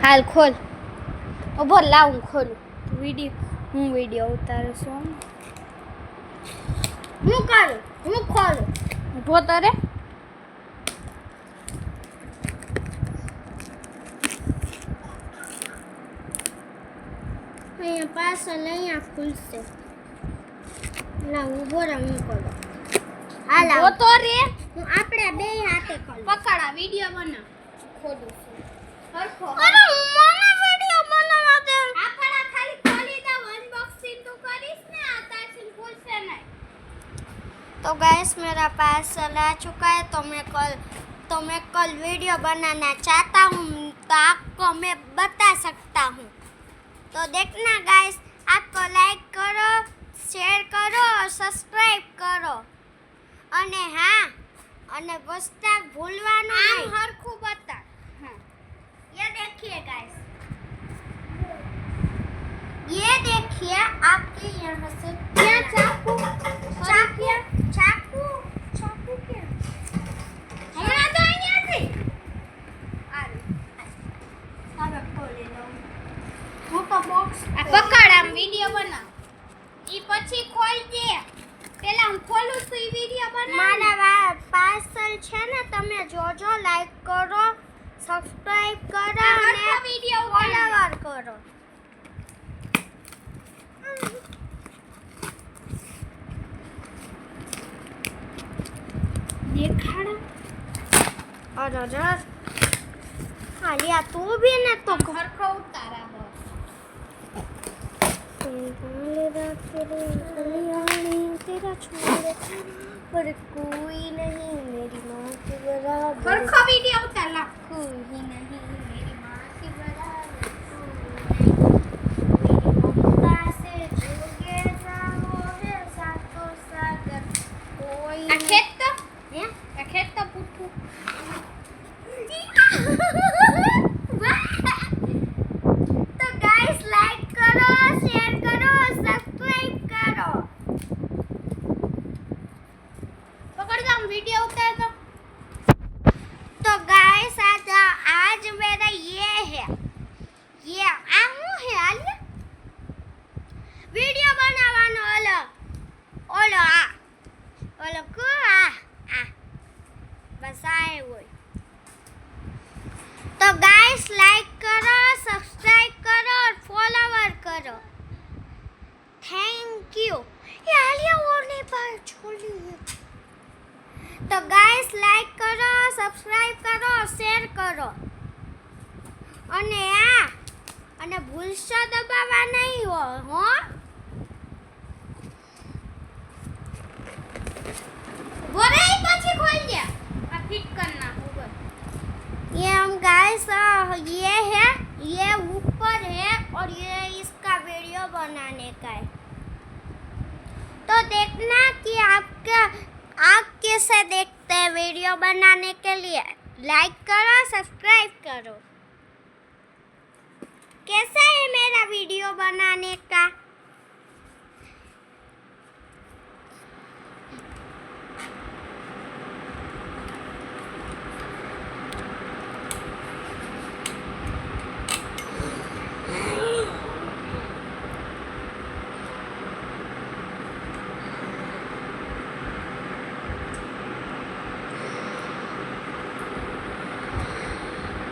હાલ ખોલ ઉભો લાવ હું ખોલું વિડીયો ઉતારું છું હું ખોલું ઉભો તારે અહીંયા પાછળ અહીંયા ખુલશે ના ઉભો રહે હું ખોલું હાલ ઉભો તો રે હું આપણે બે હાથે ખોલું પકડા વિડીયો બના ખોલું છું હરખો અરે મને વિડિયો બનાવવા દે આપણા ખાલી ખોલી દે અનબॉक्सिंग તો કરીશ ને આ તારથી ખુલશે નહીં तो गाइस मेरा पार्सल आ चुका है तो मैं कल वीडियो बनाना चाहता हूँ तो आपको मैं बता सकता हूँ तो देखना गाइस आपको लाइक करो शेयर करो और सब्सक्राइब करो અને હા અને બસતા ભૂલવાનું નહીં હરખું બતા ये देखिए गाइस ये देखिए आपके यहाँ से क्या चाकू क्या हमारा तो यहाँ से હવે ખોલી લો હું તો બોક્સ પકડ આમ વિડિયો બના ઈ પછી ખોલ દે પેલા હું ખોલું છું ઈ વિડિયો બના મારા પાર્સલ છે ને તમે જોજો લાઈક કરો સબસ્ક્રાઇબ કરો અને વિડિયો ફોલોવર કરો देखाड़ा और खाली तू भी ना तो घर को उतारा तेरा छोड़ पर कोई नहीं मेरी माँ के बराबर घर को वीडियो उतारा कोई नहीं मेरी माँ के बराबर ममता से जुगे जाओ है सातों सागर कोई खेत तो पुट्ठू तो गाइस लाइक करो शेयर करो सब्सक्राइब करो पकड़ जा वीडियो उतार दो तो गाइस आज मेरा ये है ये आमू है आलिया वीडियो बनावानो ओलो को बस आए वो तो गाइस लाइक करो सब्सक्राइब करो और फॉलोवर करो थैंक यू ये आलिया और नहीं पार छोड़ी तो गाइस लाइक करो सब्सक्राइब करो शेयर करो અને ભૂલશો દબાવવા નહીં હો બોરે પછી ખોલ દે આ ફિટ करना ऊपर ये हम गाइस ये है ये ऊपर है और ये इसका वीडियो बनाने का है तो देखना कि आप कैसे देखते हैं वीडियो बनाने के लिए लाइक करो सब्सक्राइब करो कैसा है मेरा वीडियो बनाने का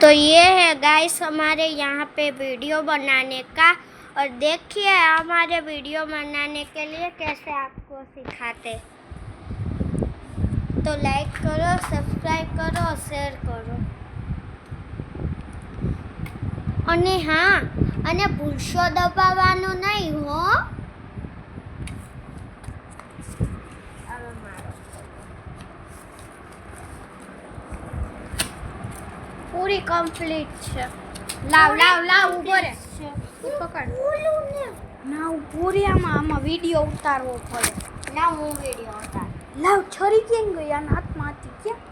तो ये है गाइस हमारे यहाँ पे वीडियो बनाने का और देखिए हमारे वीडियो बनाने के लिए कैसे आपको सिखाते तो लाइक करो सब्सक्राइब करो और शेयर करो અને હા અને ભૂલશો દબાવવાનું નહીં હો पूरी कंप्लीट છે લાવ ઉભો રે પકડ બોલું ને ના પૂરી આમાં વિડિયો ઉતારવો પડે લાવ હું વિડિયો ઉતાર લાવ છરી કેમ ગઈ આ હાથમાંથી ક્યાં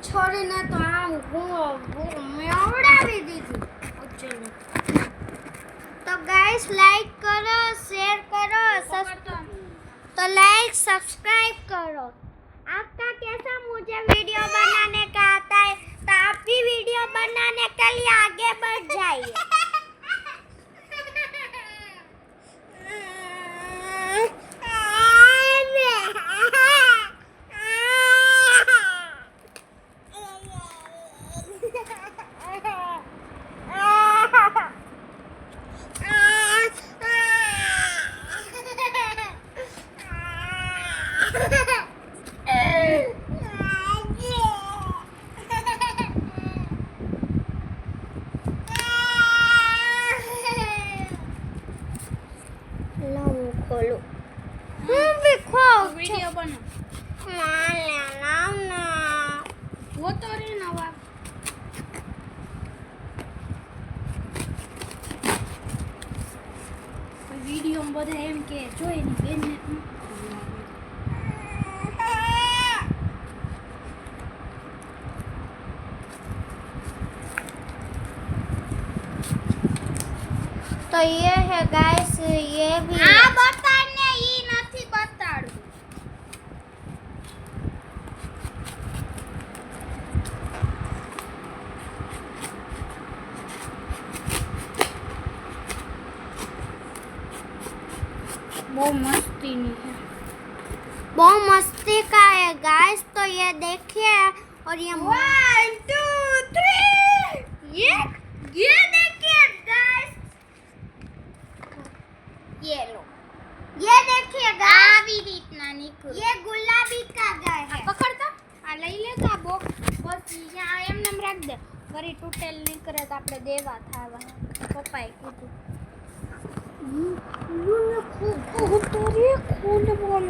છરી ને તો આ મેં આવડાવી દીધી तो गाइस लाइक करो शेयर करो तो लाइक सब्सक्राइब करो आपका कैसा मुझे वीडियो बनाने का आता है तो आप भी वीडियो चलिए आगे बढ़ जाइए खोलो भी खो वीडियो बनो ना वो तो रे नवा वीडियो में બધા એમ કે જોઈ ની બેન ને तो ये है गाइस ये भी આ બતાડને ઈ નથી બતાડું બહુ મસ્તી ની છે बहुत मस्ती का है गाइस तो ये देखिए और ये 1 2 3 ये देखिए गाइस ये लो ये देखिए गाइस આવી રીતના નીકળે ये गुलाबी का गाय है પકડતા આ લઈ લેતા બોક્સ બસ અહીંયા એમને એમ રાખ દે ફરી તૂટેલ નીકળે તો આપણે દેવા થાવા પપ્પાએ કીધું खूब खूब तो रे खूब बोल